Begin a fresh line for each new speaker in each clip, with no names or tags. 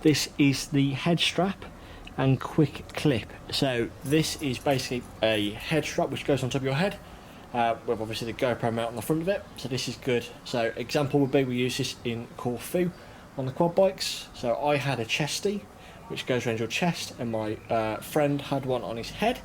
this is the head strap and quick clip. So this is basically a head strap which goes on top of your head, with obviously the GoPro mount on the front of it. So this is good. So example would be, we use this in Corfu on the quad bikes. So I had a chesty which goes around your chest, and my friend had one on his head,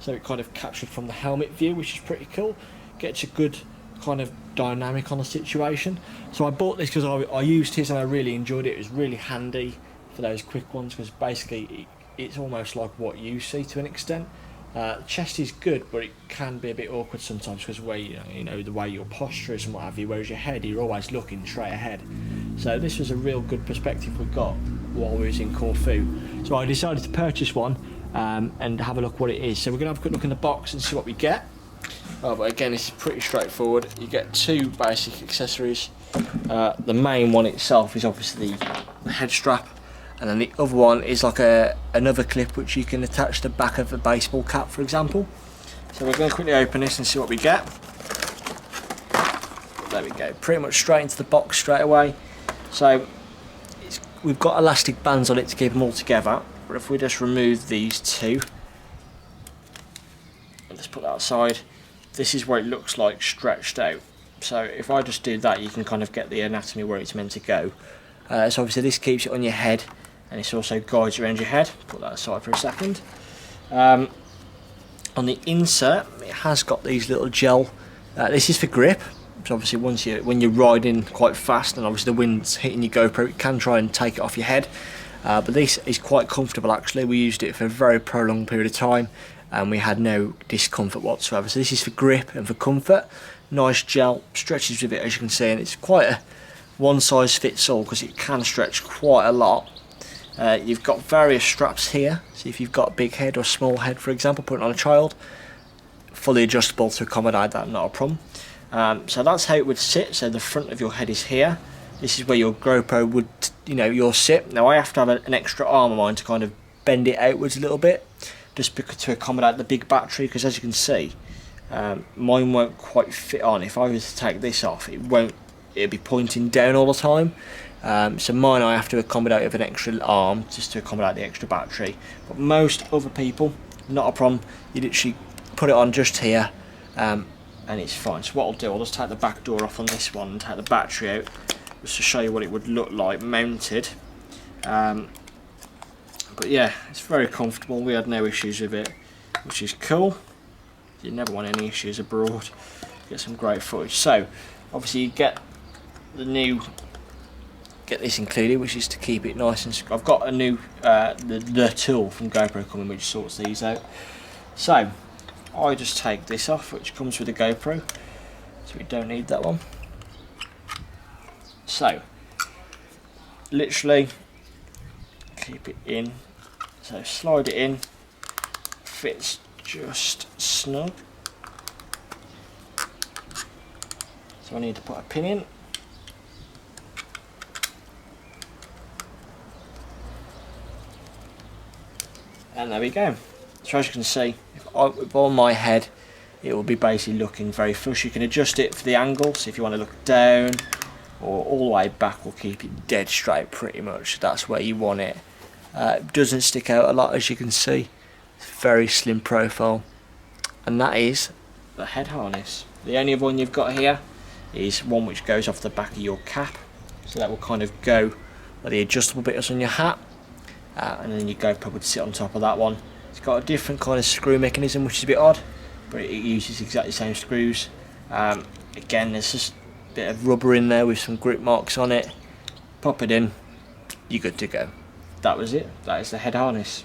so it kind of captured from the helmet view, which is pretty cool. Gets a good kind of dynamic on the situation. So I bought this because I used his and I really enjoyed it. It was really handy for those quick ones, because basically it's almost like what you see to an extent. The chest is good, but it can be a bit awkward sometimes because the way your posture is and what have you, whereas your head, you're always looking straight ahead. So this was a real good perspective we got while we was in Corfu. So I decided to purchase one and have a look what it is. So we're going to have a quick look in the box and see what we get. But again, it's pretty straightforward. You get two basic accessories. The main one itself is obviously the head strap, and then the other one is like another clip which you can attach to the back of a baseball cap, for example. So we're going to quickly open this and see what we get. There we go, pretty much straight into the box straight away. So we've got elastic bands on it to keep them all together, but if we just remove these two, and just put that aside, this is what it looks like stretched out. So if I just do that, you can kind of get the anatomy where it's meant to go. So obviously this keeps it on your head, and this also guides around your head. Put that aside for a second. On the insert, it has got these little gel. This is for grip. So obviously when you're riding quite fast and obviously the wind's hitting your GoPro, it can try and take it off your head. But this is quite comfortable actually. We used it for a very prolonged period of time and we had no discomfort whatsoever. So this is for grip and for comfort. Nice gel, stretches with it as you can see, and it's quite a one size fits all because it can stretch quite a lot. You've got various straps here, so if you've got a big head or a small head, for example, put it on a child, fully adjustable to accommodate that, not a problem. So that's how it would sit. So the front of your head is here. This is where your GoPro would, you'll sit. Now I have to have an extra arm of mine to kind of bend it outwards a little bit, just because to accommodate the big battery, because as you can see, mine won't quite fit on. If I was to take this off, it'd be pointing down all the time. So mine I have to accommodate with an extra arm just to accommodate the extra battery. But most other people, not a problem. You literally put it on just here, and it's fine. So what I'll do, I'll just take the back door off on this one and take the battery out, just to show you what it would look like mounted. But yeah, it's very comfortable. We had no issues with it, which is cool. You never want any issues abroad. Get some great footage. So obviously you get this included, which is to keep it nice and. I've got a new the tool from GoPro coming, which sorts these out. So I just take this off, which comes with the GoPro, so we don't need that one. So literally keep it in. So slide it in. Fits just snug. So I need to put a pin in. And there we go. So as you can see, if on my head, it will be basically looking very flush. You can adjust it for the angle, so if you want to look down or all the way back, we'll keep it dead straight pretty much. That's where you want it. It doesn't stick out a lot, as you can see. Very slim profile, and that is the head harness. The only other one you've got here is one which goes off the back of your cap, so that will kind of go where the adjustable bit is on your hat, and then your GoPro would sit on top of that one. It's got a different kind of screw mechanism, which is a bit odd, but it uses exactly the same screws. Again, there's just a bit of rubber in there with some grip marks on it. Pop it in, you're good to go. That was it. That is the head harness.